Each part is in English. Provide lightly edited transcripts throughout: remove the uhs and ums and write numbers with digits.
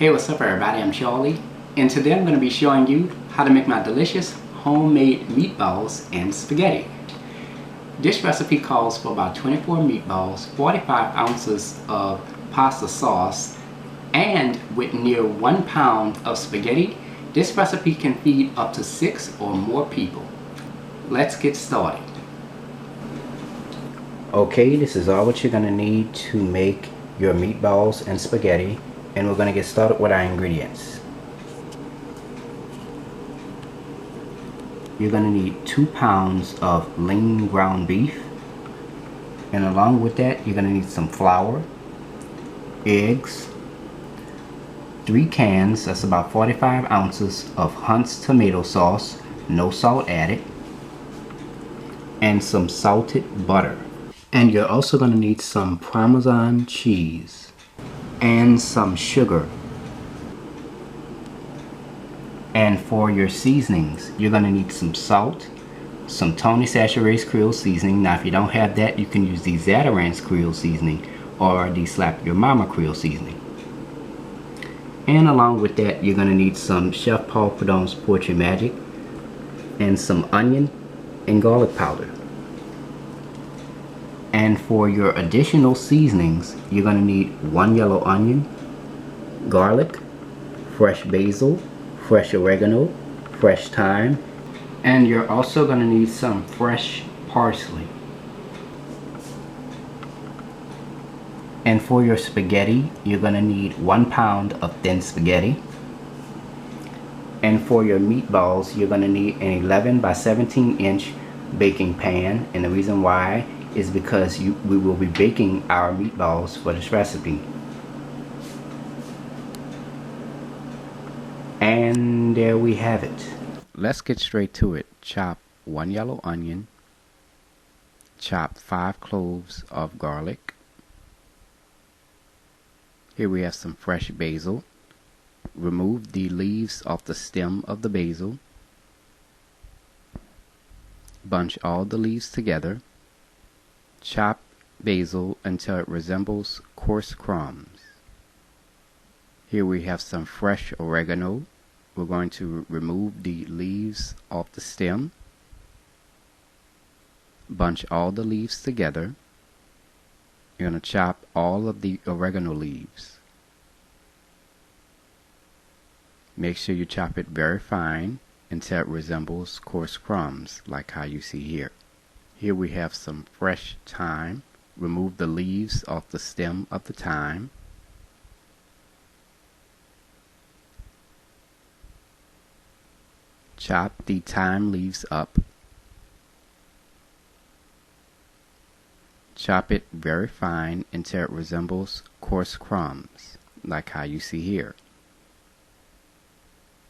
Hey, what's up everybody, I'm Charlie, and today I'm going to be showing you how to make my delicious homemade meatballs and spaghetti. This recipe calls for about 24 meatballs, 45 ounces of pasta sauce, and with near 1 pound of spaghetti, this recipe can feed up to 6 or more people. Let's get started. Okay, this is all what you're going to need to make your meatballs and spaghetti. And we're going to get started with our ingredients. You're going to need 2 pounds of lean ground beef, and along with that you're going to need some flour, eggs, 3 cans, that's about 45 ounces of Hunt's tomato sauce, no salt added, and some salted butter. And you're also going to need some Parmesan cheese and some sugar. And for your seasonings, you're going to need some salt, some Tony Chachere's Creole seasoning. Now if you don't have that, you can use the Zatarain's Creole seasoning or the Slap Your Mama Creole seasoning. And along with that, you're going to need some Chef Paul Prudhomme's Poetry Magic and some onion and garlic powder. And for your additional seasonings, you're going to need 1 yellow onion, garlic, fresh basil, fresh oregano, fresh thyme, and you're also going to need some fresh parsley. And for your spaghetti, you're going to need 1 pound of thin spaghetti. And for your meatballs, you're going to need an 11 by 17 inch baking pan. And the reason why is because we will be baking our meatballs for this recipe. And there we have it. Let's get straight to it. Chop 1 yellow onion, chop 5 cloves of garlic. Here we have some fresh basil. Remove the leaves off the stem of the basil. Bunch all the leaves together. Chop basil until it resembles coarse crumbs. Here we have some fresh oregano. We're going to remove the leaves off the stem. Bunch all the leaves together. You're going to chop all of the oregano leaves. Make sure you chop it very fine until it resembles coarse crumbs, like how you see here. Here we have some fresh thyme. Remove the leaves off the stem of the thyme. Chop the thyme leaves up. Chop it very fine until it resembles coarse crumbs, like how you see here.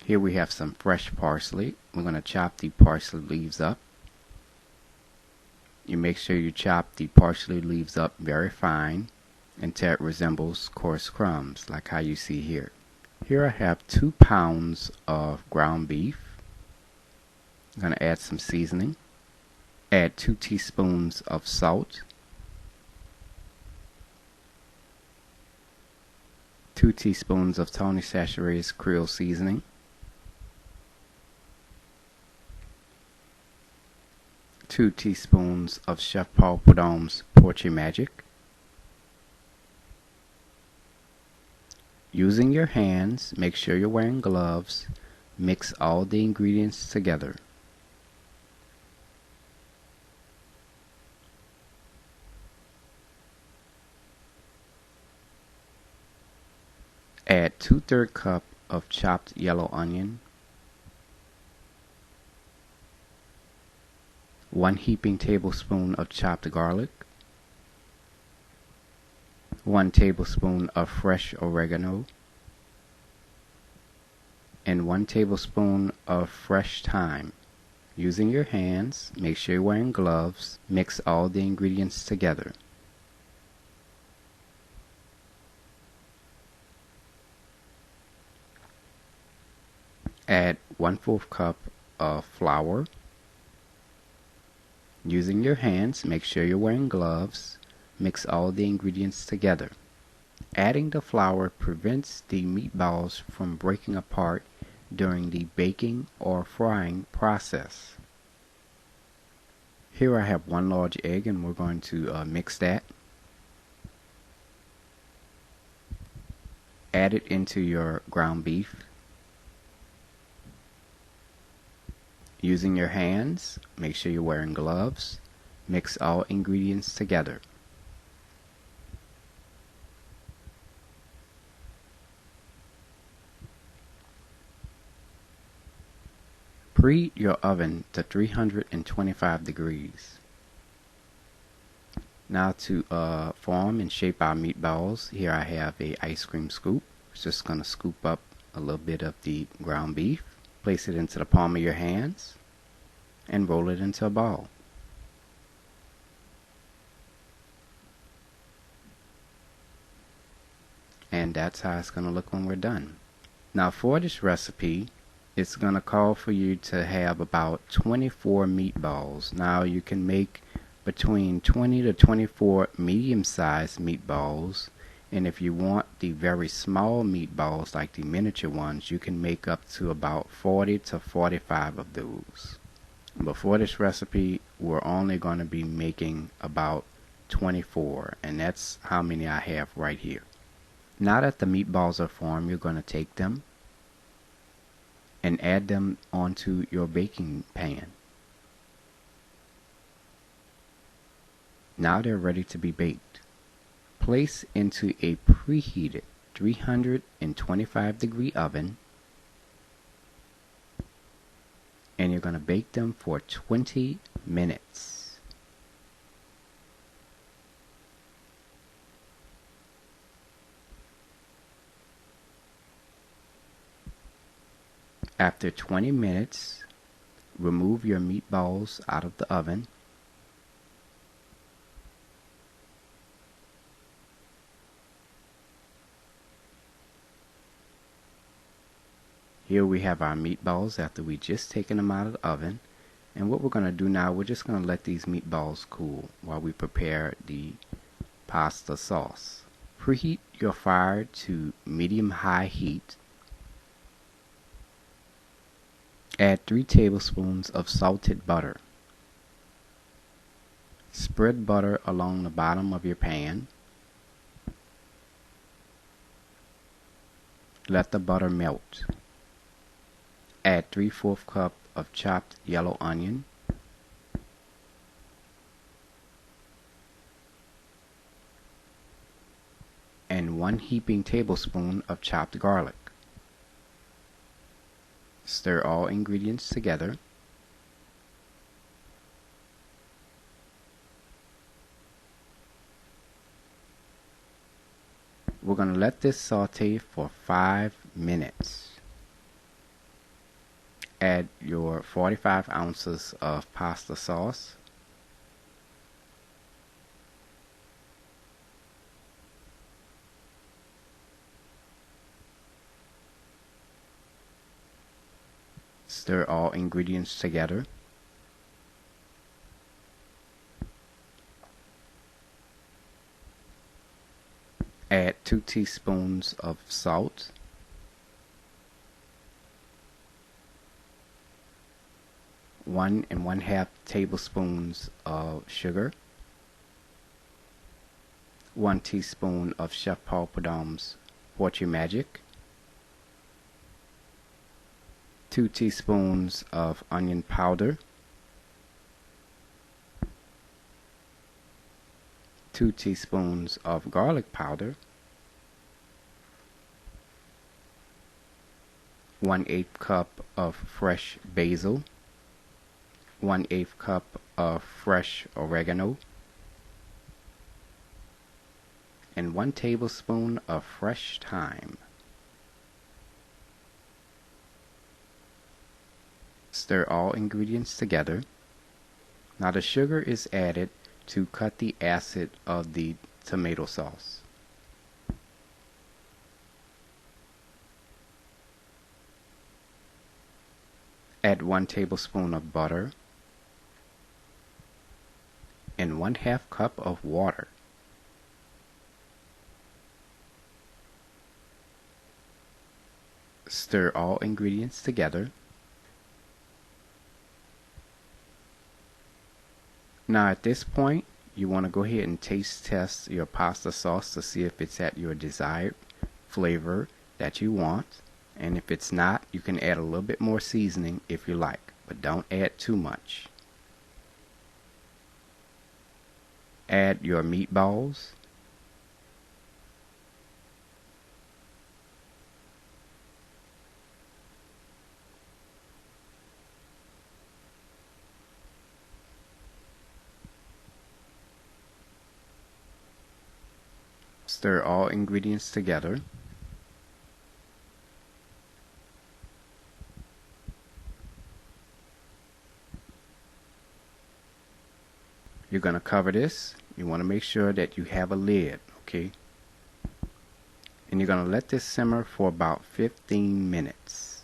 Here we have some fresh parsley. We're going to chop the parsley leaves up. You make sure you chop the parsley leaves up very fine until it resembles coarse crumbs, like how you see here. Here I have 2 pounds of ground beef. I'm going to add some seasoning. Add 2 teaspoons of salt, 2 teaspoons of Tony Chachere's Creole seasoning, 2 teaspoons of Chef Paul Prudhomme's Poetry Magic. Using your hands, make sure you're wearing gloves, mix all the ingredients together. Add 2/3 cup of chopped yellow onion, 1 heaping tablespoon of chopped garlic, 1 tablespoon of fresh oregano, and 1 tablespoon of fresh thyme. Using your hands, make sure you're wearing gloves, mix all the ingredients together. Add 1/4 cup of flour. Using your hands, make sure you're wearing gloves, mix all the ingredients together. Adding the flour prevents the meatballs from breaking apart during the baking or frying process. Here I have 1 large egg and we're going to mix that. Add it into your ground beef. Using your hands, make sure you're wearing gloves. Mix all ingredients together. Preheat your oven to 325 degrees. Now to form and shape our meatballs, here I have a ice cream scoop. Just going to scoop up a little bit of the ground beef, place it into the palm of your hands, and roll it into a ball. And that's how it's going to look when we're done. Now for this recipe, it's going to call for you to have about 24 meatballs. Now you can make between 20 to 24 medium-sized meatballs, and if you want the very small meatballs like the miniature ones, you can make up to about 40 to 45 of those. But for this recipe, we're only going to be making about 24, and that's how many I have right here. Now that the meatballs are formed, you're going to take them and add them onto your baking pan. Now they're ready to be baked. Place into a preheated 325-degree oven, and you're going to bake them for 20 minutes. After 20 minutes, remove your meatballs out of the oven. Here we have our meatballs after we just taken them out of the oven. And what we're going to do now, we're just going to let these meatballs cool while we prepare the pasta sauce. Preheat your fire to medium-high heat. Add 3 tablespoons of salted butter. Spread butter along the bottom of your pan. Let the butter melt. Add 3/4 cup of chopped yellow onion. And 1 heaping tablespoon of chopped garlic. Stir all ingredients together. We're going to let this saute for 5 minutes. Add your 45 ounces of pasta sauce. Stir all ingredients together. Add 2 teaspoons of salt. 1 1/2 tablespoons of sugar. 1 teaspoon of Chef Paul Prudhomme's Fortune Magic. 2 teaspoons of onion powder. 2 teaspoons of garlic powder. 1/8 cup of fresh basil. 1/8 cup of fresh oregano. And 1 tablespoon of fresh thyme. Stir all ingredients together. Now the sugar is added to cut the acid of the tomato sauce. Add 1 tablespoon of butter and 1/2 cup of water. Stir all ingredients together. Now at this point, you want to go ahead and taste test your pasta sauce to see if it's at your desired flavor that you want. And if it's not, you can add a little bit more seasoning if you like, but don't add too much. Add your meatballs. Stir all ingredients together. You're going to cover this. You want to make sure that you have a lid, okay? And you're going to let this simmer for about 15 minutes.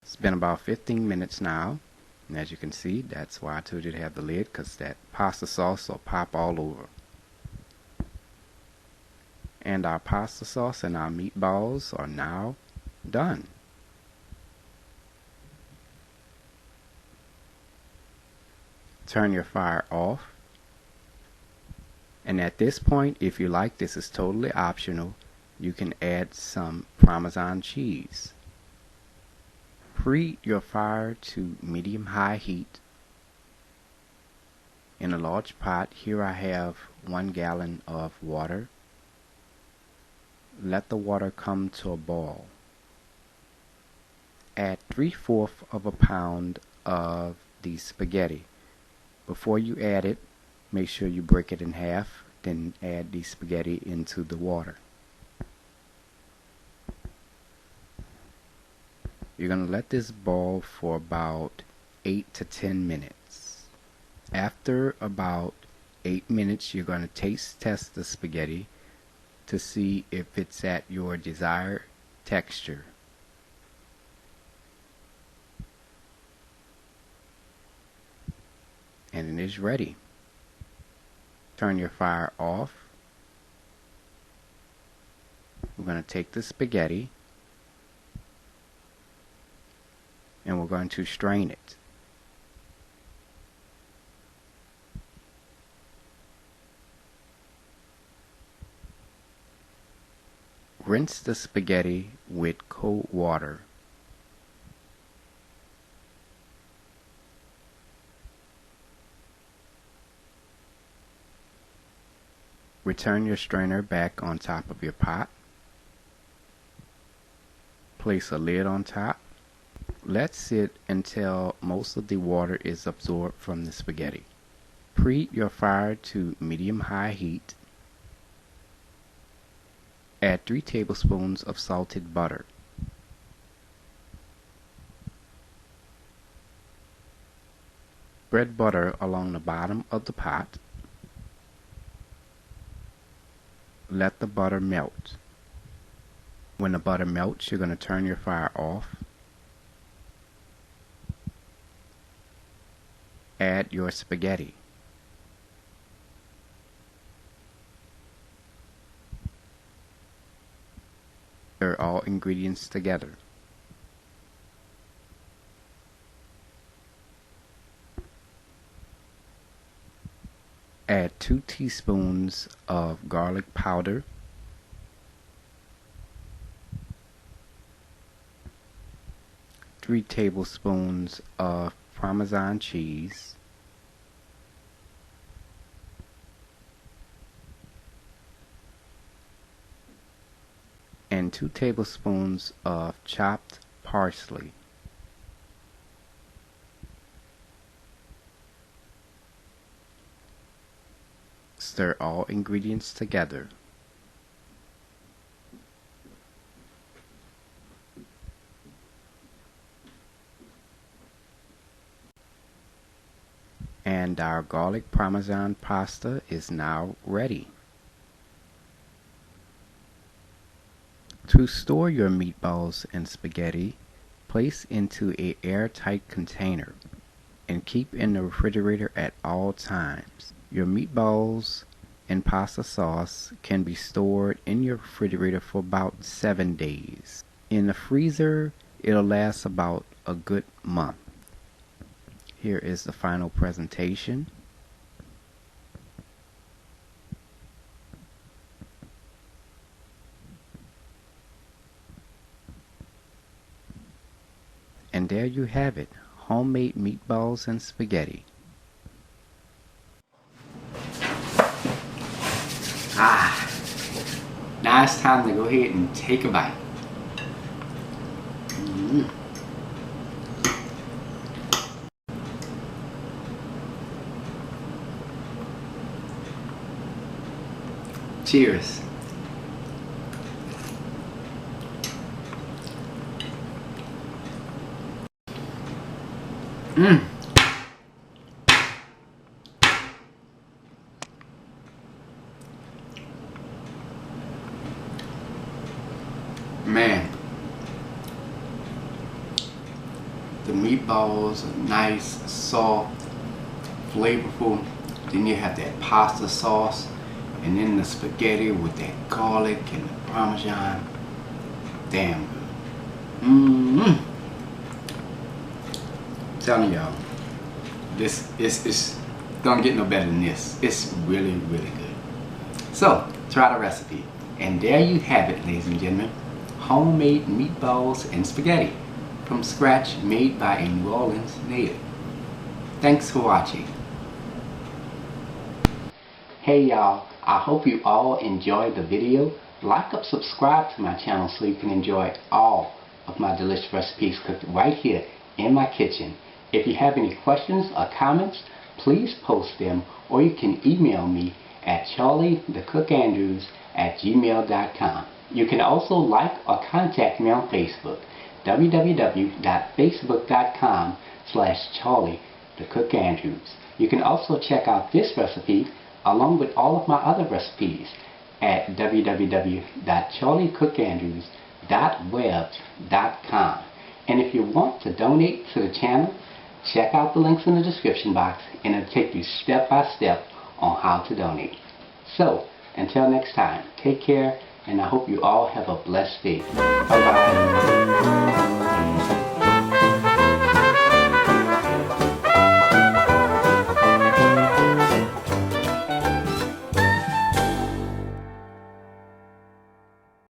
It's been about 15 minutes now. And as you can see, that's why I told you to have the lid, because that pasta sauce will pop all over. And our pasta sauce and our meatballs are now done. Turn your fire off. And at this point, if you like, this is totally optional, you can add some Parmesan cheese. Preheat your fire to medium-high heat. In a large pot, here I have 1 gallon of water. Let the water come to a boil. Add 3/4 of a pound of the spaghetti. Before you add it, make sure you break it in half, then add the spaghetti into the water. You're going to let this boil for about 8 to 10 minutes. After about 8 minutes, you're going to taste test the spaghetti to see if it's at your desired texture. And it is ready. Turn your fire off. We're going to take the spaghetti and we're going to strain it. Rinse the spaghetti with cold water. Return your strainer back on top of your pot. Place a lid on top. Let sit until most of the water is absorbed from the spaghetti. Preheat your fire to medium-high heat. Add 3 tablespoons of salted butter. Spread butter along the bottom of the pot. Let the butter melt. When the butter melts, you're going to turn your fire off. Add your spaghetti. Stir all ingredients together. Add 2 teaspoons of garlic powder, 3 tablespoons of Parmesan cheese, and 2 tablespoons of chopped parsley. Stir all ingredients together. And our garlic Parmesan pasta is now ready. To store your meatballs and spaghetti, place into an airtight container and keep in the refrigerator at all times. Your meatballs and pasta sauce can be stored in your refrigerator for about 7 days. In the freezer, it'll last about a good month. Here is the final presentation. And there you have it, homemade meatballs and spaghetti. Now it's time to go ahead and take a bite. Cheers. Man, the meatballs are nice, soft, flavorful. Then you have that pasta sauce, and then the spaghetti with that garlic and the parmesan. Damn good. Telling y'all, this is don't get no better than this. It's really, really good. So try the recipe, and there you have it, ladies and gentlemen. Homemade meatballs and spaghetti from scratch, made by a New Orleans native. Thanks for watching. Hey y'all, I hope you all enjoyed the video. Like or subscribe to my channel so you can enjoy all of my delicious recipes cooked right here in my kitchen. If you have any questions or comments, please post them, or you can email me at charliethecookandrews@gmail.com. You can also like or contact me on Facebook, www.facebook.com/charliethecookandrews. You can also check out this recipe along with all of my other recipes at www.charliethecookandrews.web.com. And if you want to donate to the channel, check out the links in the description box, and it'll take you step by step on how to donate. So, until next time, take care, and I hope you all have a blessed day. Bye-bye.